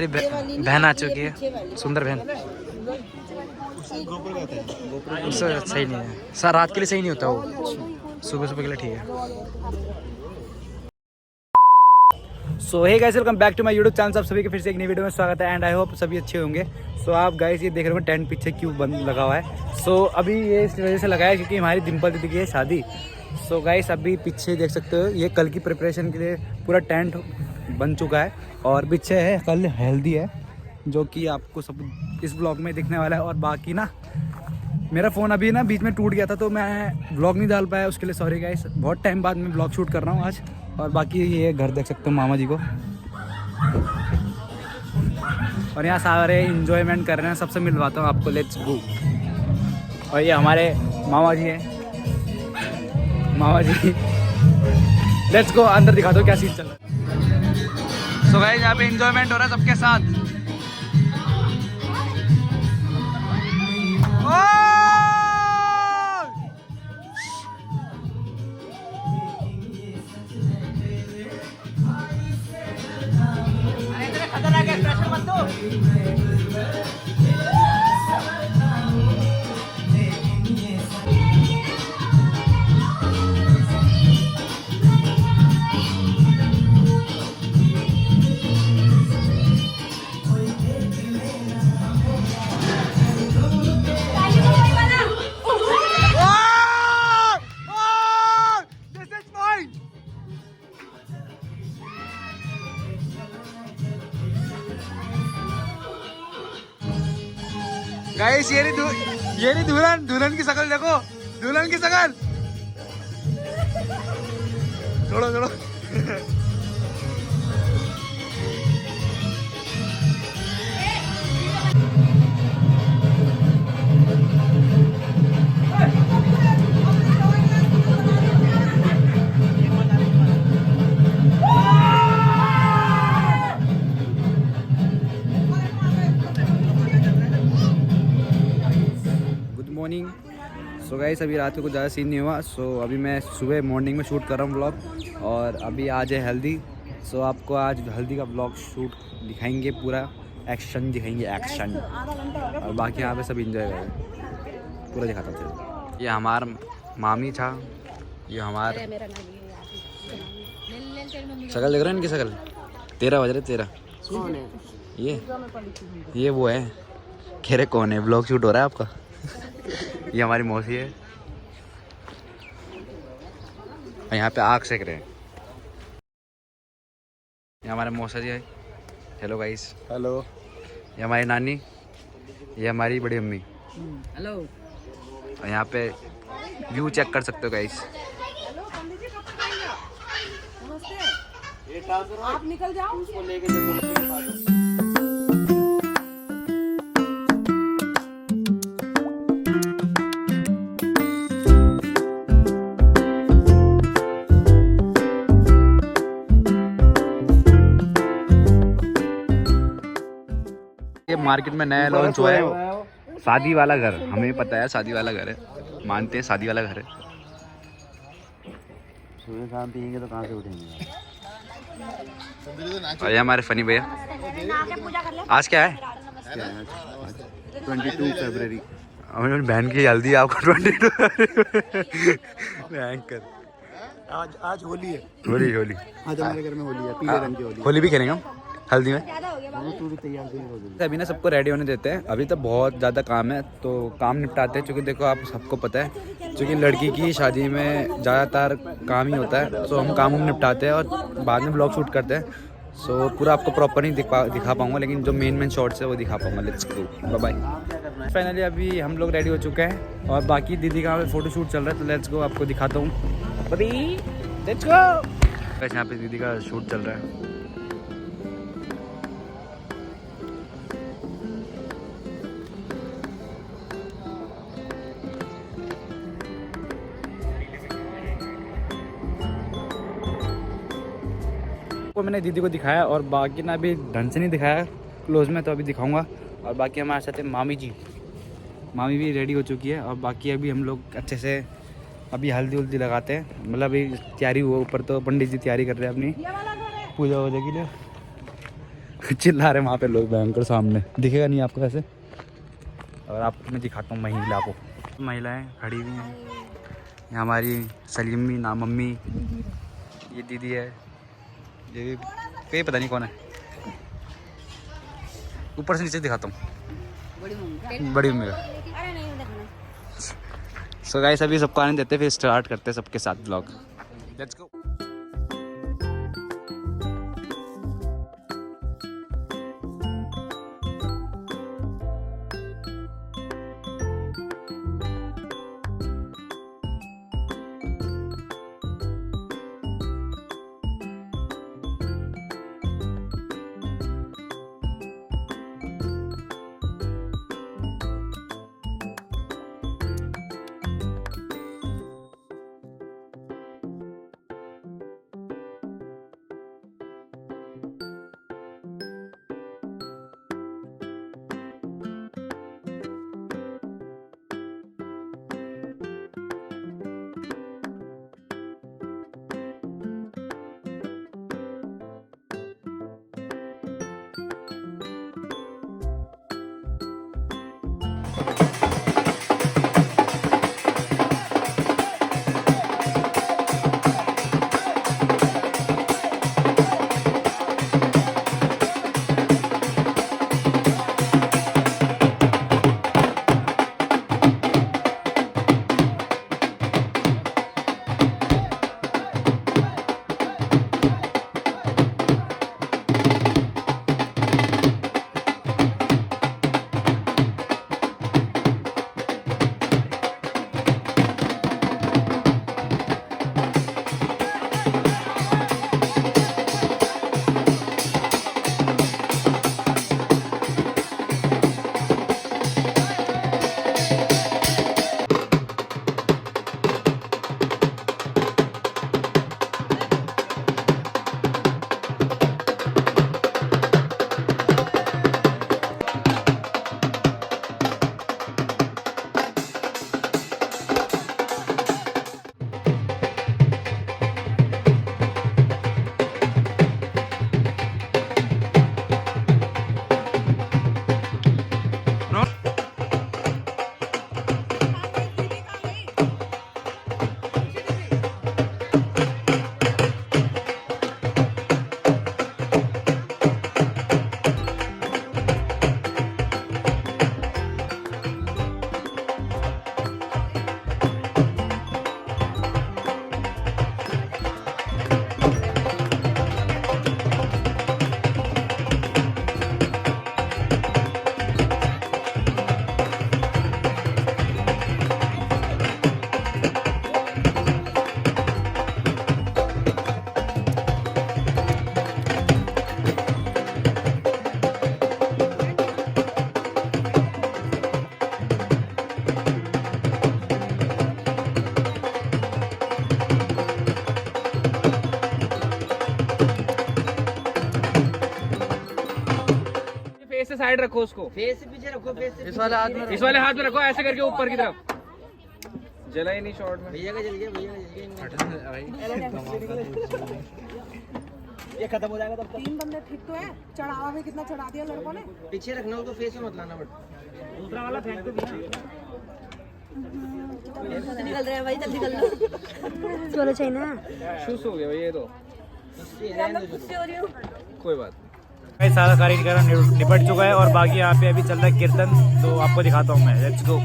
बहन आ चुकी है, सुंदर बहन। उससे सही नहीं है सर, रात के लिए सही नहीं होता वो, सुबह सुबह के लिए ठीक है। So hey guys, welcome back to my YouTube channel. आप सभी के फिर से एक नई वीडियो में स्वागत है एंड आई होप सभी अच्छे होंगे। सो आप गाइस ये देख रहे हो टेंट पीछे क्यों बंद लगा हुआ है। सो अभी ये इस वजह से लगा है क्योंकि हमारी डिम्पल दीदी की है शादी। सो गाइस अभी पीछे देख सकते हो, ये कल की प्रिपरेशन के लिए पूरा टेंट बन चुका है और पीछे है कल हल्दी है, जो कि आपको सब इस ब्लॉग में दिखने वाला है। और बाकी ना मेरा फ़ोन अभी ना बीच में टूट गया था तो मैं ब्लॉग नहीं डाल पाया, उसके लिए सॉरी गाइस। बहुत टाइम बाद मैं ब्लॉग शूट कर रहा हूँ आज। और बाकी ये घर देख सकते हो मामा जी को, और यहाँ सारे इंजॉयमेंट कर रहे हैं। सबसे मिलवाता हूँ आपको, लेट्स गो। और ये हमारे मामा जी हैं, मामा जी। लेट्स गो, अंदर दिखा दो क्या सीन चल रहा है। सो गाइस यहाँ पे इंजॉयमेंट हो रहा है सबके साथ। गाइस ये नहीं दुल्हन की शक्ल देखो, दुल्हन की शक्ल। छोड़ो छोड़ो। मॉर्निंग। सो गाइस अभी रात को कुछ ज़्यादा सीन नहीं हुआ। सो अभी मैं सुबह मॉर्निंग में शूट कर रहा हूँ ब्लॉग, और अभी आज है हल्दी। सो आपको आज हल्दी का ब्लॉग शूट दिखाएंगे, पूरा एक्शन दिखाएंगे, एक्शन। और बाकी यहाँ पे सब इंजॉय करेंगे, पूरा दिखाता हूँ। ये हमारा मामी था, ये हमारा शक्ल देख रहे हैं, इनकी शक्ल 13 बज रहे 13। कौन है ये वो है, कह रहे कौन है, ब्लॉग शूट हो रहा है आपका। ये हमारी मौसी है, और यहाँ पे आग सेक रहे हैं। ये हमारे मौसा जी है, हेलो गाइस। हेलो। ये हमारी नानी, ये हमारी बड़ी अम्मी, हेलो। और यहाँ पे व्यू चेक कर सकते हो गाइस। आप निकल जाओ, उसको लेके ये मार्केट में नया लॉन्च हुआ है शादी वाला घर। हमें पता है शादी वाला घर है, मानते हैं शादी वाला घर है। सुबह शाम पियेंगे तो कहाँ से उठेंगे। और ये हमारे फनी भैया। आज क्या है? 22 फरवरी। हमारी बहन की हल्दी, आपको 22 भयंकर। आज होली है। होली आज हमारे घर में होली है, पीले रंग की होली। होली भी खेलेंगे हम हल्दी में। अभी ना सबको रेडी होने देते हैं, अभी तो बहुत ज़्यादा काम है तो काम निपटाते हैं। क्योंकि देखो आप सबको पता है, क्योंकि लड़की की शादी में ज़्यादातर काम ही होता है। तो हम काम निपटाते हैं और बाद में ब्लॉग शूट करते हैं। सो पूरा आपको प्रॉपर नहीं दिखा पाऊँगा, लेकिन जो मेन शॉट्स है वो दिखा पाऊँगा। Let's go, bye bye. Finally अभी हम लोग रेडी हो चुके हैं और बाकी दीदी का फ़ोटो शूट चल रहा है, तो लेट्स गो आपको दिखाता हूँ। Let's go. वैसे यहाँ पे दीदी का शूट चल रहा है। मैंने दीदी को दिखाया और बाकी ना अभी ढंग से नहीं दिखाया क्लोज में, तो अभी दिखाऊंगा। और बाकी हमारे साथ है मामी जी, मामी भी रेडी हो चुकी है। और बाकी अभी हम लोग अच्छे से अभी हल्दी उल्दी लगाते हैं, मतलब अभी तैयारी हुआ। ऊपर तो पंडित जी तैयारी कर रहे हैं अपनी पूजा वूजा के लिए। चिल्ला रहे वहाँ पे लोग भयंकर सामने, दिखेगा नहीं आपको ऐसे। और आपको मैं दिखाता हूँ महिला को, महिलाएं खड़ी हुई हैं। यहाँ हमारी सलीमी ना मम्मी, ये दीदी है, ये कहीं पता नहीं कौन है। ऊपर से नीचे दिखाता हूँ, बड़ी मम्मी का। सो गाइस अभी सबको आने देते, फिर स्टार्ट करते हैं सबके साथ ब्लॉग। Let's go. साइड रखो उसको, फेस पीछे रखो, फेस इस वाले हाथ में रखो, ऐसे करके ऊपर की तरफ। जला ही नहीं शॉर्ट में, भैया का जल गया, भैया का जल गया। ये खत्म हो जाएगा तब तक। 3 बंदे ठीक तो है, चढ़ावा में कितना चढ़ा दिया लड़कों ने। पीछे रखना उसको, फेस में मत लाना, बट दूसरा वाला फेंक दो। निकल रहे हैं भाई, जल्दी कर लो। चलो चाहिए ना, शूस हो गया ये तो, कोई बात नहीं। सारा कार्यक्रम निपट चुका है और बाकी यहाँ पे अभी चल रहा है कीर्तन, तो आपको दिखाता हूँ मैं। Let's go.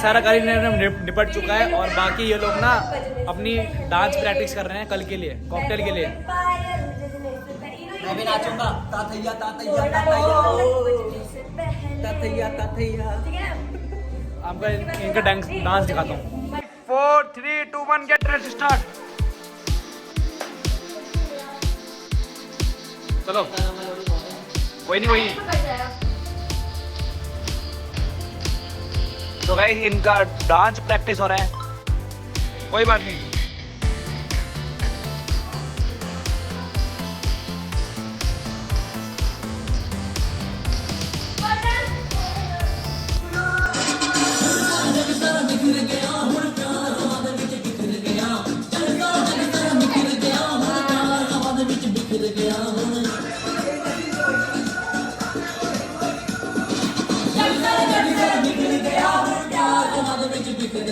सारा कार्य निपट चुका है और बाकी ये लोग ना अपनी डांस प्रैक्टिस कर रहे हैं कल के लिए, कॉकटेल के लिए। मैं भी नाचूंगा ताथैया ताथैया ताथैया ताथैया। आपका इनका डांस दिखाता हूँ। 4 3 2 1 गेट रेडी स्टार्ट। चलो कोई नहीं वही। तो गाइस इनका डांस प्रैक्टिस हो रहा है, कोई बात नहीं। बिखर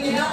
गया